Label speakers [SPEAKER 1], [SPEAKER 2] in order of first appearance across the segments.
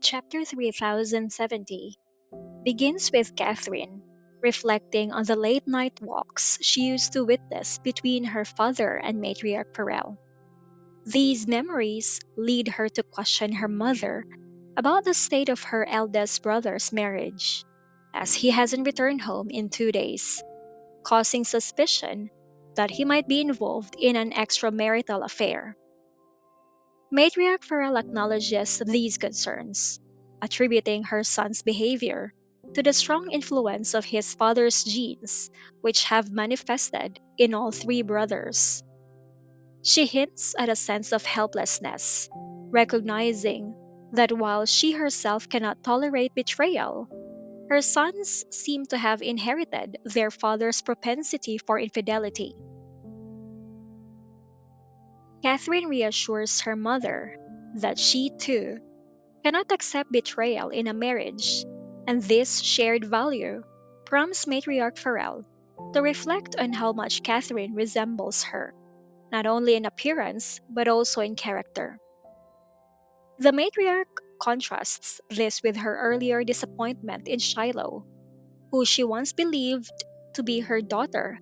[SPEAKER 1] Chapter 3070 begins with Catherine reflecting on the late night walks she used to witness between her father and matriarch Farrell. These memories lead her to question her mother about the state of her eldest brother's marriage, as he hasn't returned home in 2 days, causing suspicion that he might be involved in an extramarital affair. Matriarch Farrell acknowledges these concerns, attributing her son's behavior to the strong influence of his father's genes, which have manifested in all three brothers. She hints at a sense of helplessness, recognizing that while she herself cannot tolerate betrayal, her sons seem to have inherited their father's propensity for infidelity. Catherine reassures her mother that she, too, cannot accept betrayal in a marriage, and this shared value prompts matriarch Farrell to reflect on how much Catherine resembles her, not only in appearance but also in character. The matriarch contrasts this with her earlier disappointment in Shiloh, who she once believed to be her daughter,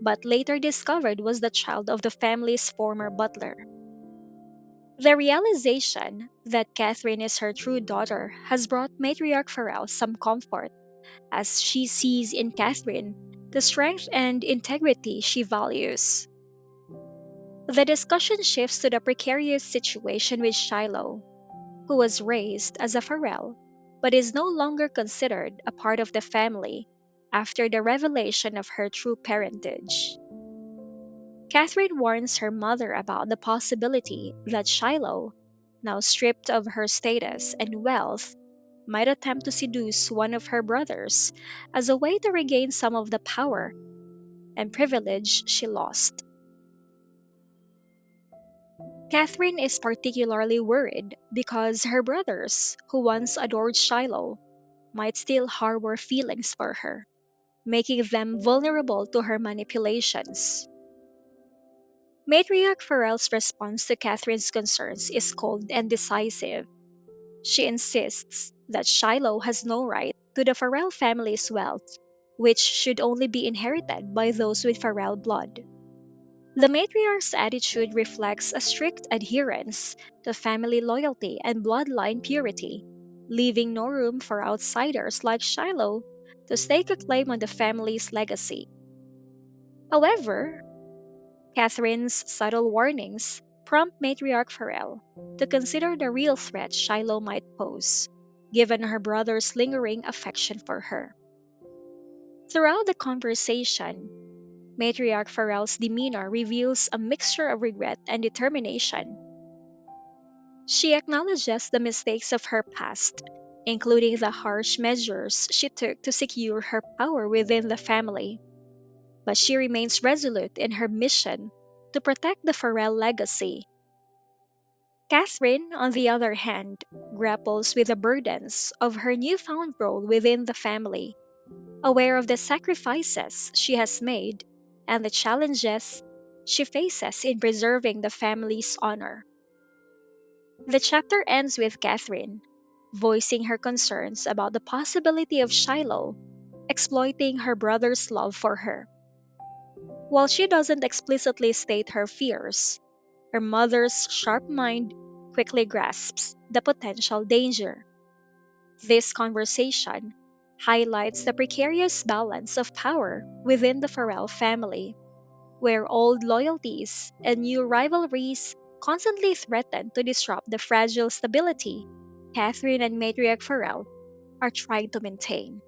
[SPEAKER 1] but later discovered was the child of the family's former butler. The realization that Catherine is her true daughter has brought matriarch Farrell some comfort, as she sees in Catherine the strength and integrity she values. The discussion shifts to the precarious situation with Shiloh, who was raised as a Farrell but is no longer considered a part of the family after the revelation of her true parentage. Catherine warns her mother about the possibility that Shiloh, now stripped of her status and wealth, might attempt to seduce one of her brothers as a way to regain some of the power and privilege she lost. Catherine is particularly worried because her brothers, who once adored Shiloh, might still harbor feelings for her, making them vulnerable to her manipulations. Matriarch Farrell's response to Catherine's concerns is cold and decisive. She insists that Shiloh has no right to the Farrell family's wealth, which should only be inherited by those with Farrell blood. The matriarch's attitude reflects a strict adherence to family loyalty and bloodline purity, leaving no room for outsiders like Shiloh to stake a claim on the family's legacy. However, Catherine's subtle warnings prompt matriarch Farrell to consider the real threat Shiloh might pose, given her brother's lingering affection for her. Throughout the conversation, matriarch Farrell's demeanor reveals a mixture of regret and determination. She acknowledges the mistakes of her past, including the harsh measures she took to secure her power within the family, but she remains resolute in her mission to protect the Farrell legacy. Catherine, on the other hand, grapples with the burdens of her newfound role within the family, aware of the sacrifices she has made and the challenges she faces in preserving the family's honor. The chapter ends with Catherine voicing her concerns about the possibility of Shiloh exploiting her brother's love for her. While she doesn't explicitly state her fears, her mother's sharp mind quickly grasps the potential danger. This conversation highlights the precarious balance of power within the Farrell family, where old loyalties and new rivalries constantly threaten to disrupt the fragile stability Catherine and Matriarch Farrell are trying to maintain.